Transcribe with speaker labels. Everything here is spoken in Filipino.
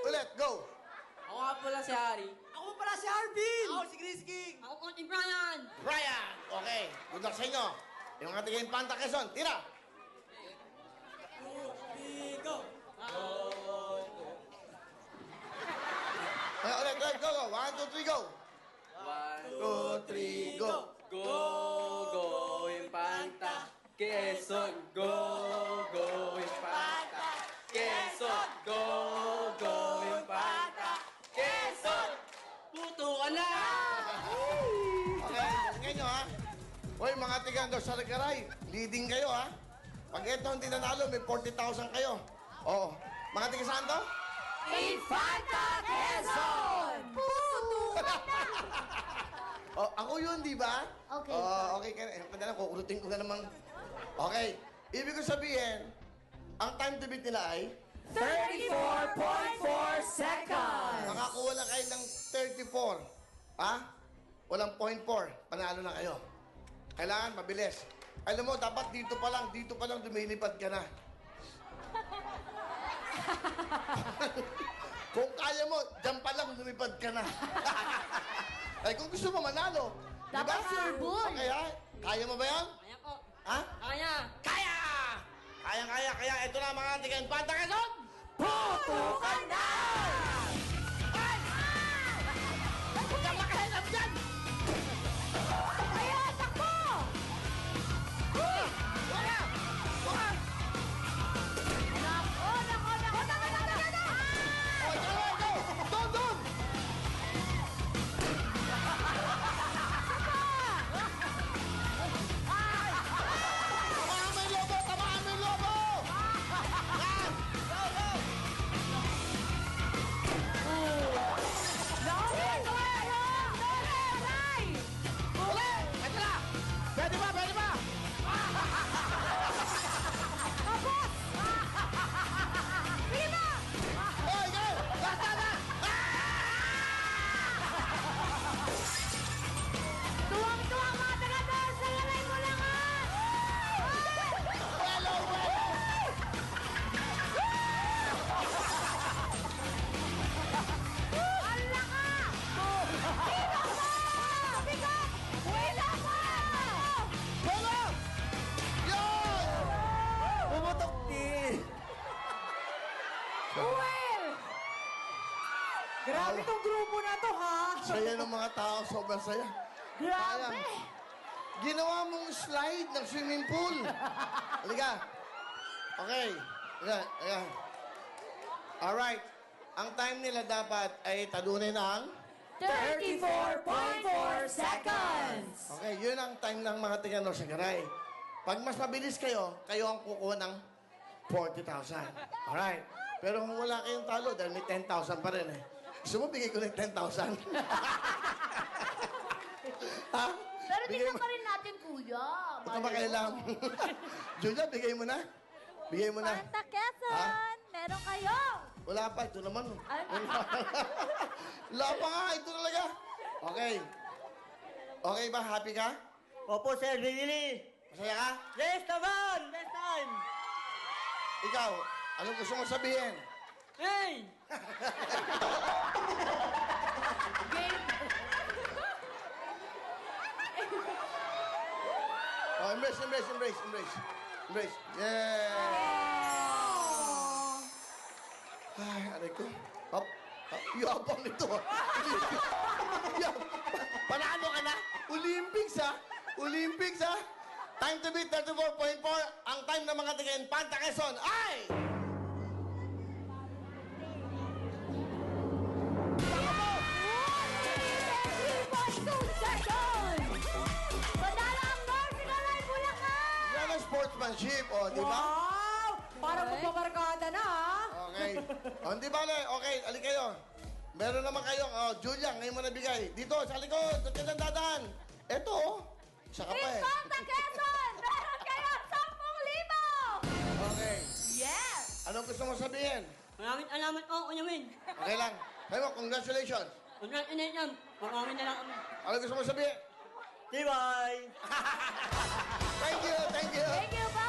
Speaker 1: Ulit, go!
Speaker 2: Ako nga pala si Harry.
Speaker 3: Ako pala si Arvin!
Speaker 4: Ako si Grisking!
Speaker 2: Ako po si Brian.
Speaker 1: Brian! Okay, good luck sa inyo. Yung ating Infanta Quezon, tira!
Speaker 3: Go!
Speaker 1: Ulit, go! 1, 2, 3, go!
Speaker 2: 1,
Speaker 1: 2, 3, go!
Speaker 2: Go, Infanta. Quezon, go, Infanta. Quezon, go, Infanta. Quezon, puto ka na!
Speaker 1: Okay, tingnan nyo ha. Hoy, mga tigando sa Lagaray, leading kayo ha. Pag ito hindi nanalo, may 40,000 kayo. Oh, mga tiga saan to?
Speaker 5: Infanta Quezon! Puto ka na!
Speaker 1: Oh, ako yun, di ba?
Speaker 5: Okay.
Speaker 1: Oh, okay. Kaya kukurutin ko na namang... Okay. Ibig ko sabihin, ang time to beat nila ay...
Speaker 5: 34.4 seconds!
Speaker 1: Makakuha lang kayo ng 34. Ha? Walang 0.4. Panalo na kayo. Kailangan mabilis. Alam mo, dapat dito pa lang lumilipad ka na. Kung kaya mo, dyan pa lang lumipad ka na. Ay, kung gusto mo manalo, di ba?
Speaker 5: Dapat surbol.
Speaker 1: Okay, ha? Kaya mo ba yan?
Speaker 2: Kaya po.
Speaker 1: Ha?
Speaker 2: Kaya.
Speaker 1: Kaya! Kaya ito na mga tiga Infanta Quezon!
Speaker 5: Puto ka na!
Speaker 1: Huwag kang makahilam dyan!
Speaker 5: Kaya, takbo!
Speaker 1: Wala! Wala!
Speaker 5: Nako!
Speaker 1: Oh, go! Doon! Tamaan mo yung lobo! Yan! Ito na! Pwede ba? Hoy, go! Basta na!
Speaker 5: Tuwang-tuwa mga taga-taas! Salalay mo lang ha!
Speaker 1: Well!
Speaker 5: Ang laka! Bigat mo! Bigat! Wala mo!
Speaker 1: Wala! Yun! Pumutok din!
Speaker 5: Well!
Speaker 3: Grabe tong grupo na to, ha?
Speaker 1: Saya ng mga tao, sobrang saya.
Speaker 5: Grabe!
Speaker 1: Sayang. Ginawa mong slide ng swimming pool. Halika. Okay. Halika. Alright. Ang time nila dapat ay talunin ng...
Speaker 5: 34.4 seconds!
Speaker 1: Okay, yun ang time ng mga tingano sa garay. Pag mas mabilis kayo, kayo ang kukuha ng 40,000. Alright. Pero kung wala kayong talo, dahil may 10,000 pa rin eh. Gusto mo, bigay ko ng 10,000. Ha?
Speaker 5: Pero
Speaker 1: Bigay
Speaker 5: tingnan
Speaker 1: mo-
Speaker 5: pa rin natin, kuya.
Speaker 1: Ito ba kailangan? Julia, bigay mo na. Bigay mo na.
Speaker 5: Infanta Quezon!
Speaker 1: Ha?
Speaker 5: Meron kayo!
Speaker 1: Wala pa, ito naman.
Speaker 5: Ay,
Speaker 1: Wala pa nga, ito talaga. Okay. Okay ba? Happy ka?
Speaker 3: Opo, Sir, really?
Speaker 1: Masaya ka?
Speaker 3: Yes, naman! Best time!
Speaker 1: Ikaw, anong gusto mo sabihin?
Speaker 3: Hey!
Speaker 1: Oh, embrace. Yeah! Ay, aray ko. Hop. Yabang nito. Panalo ka na? Olympics, ha? Time to beat 34.4. Ang time ng mga taga Infanta Quezon ay... Yan ang sportsmanship, o, di ba?
Speaker 3: Wow! Parang magbabarkada na, ha?
Speaker 1: Okay. O, di bale. Okay, alik kayo. Meron naman kayo. Julia, ngayon mo nabigay. Dito, sa likod. Doon ka dadaan. Eto, oh. Isa ka pa eh.
Speaker 5: Infanta Quezon! Meron kayo 10,000!
Speaker 1: Okay.
Speaker 5: Yes!
Speaker 1: Anong gusto mo sabihin?
Speaker 2: Maraming alamat po, Unyamin.
Speaker 1: Okay lang. Sabi mo, congratulations.
Speaker 2: Congratulations. Marami na lang kami.
Speaker 1: Ano gusto mo sabihin?
Speaker 3: Bye-bye!
Speaker 1: Thank you.
Speaker 5: Thank you, bye!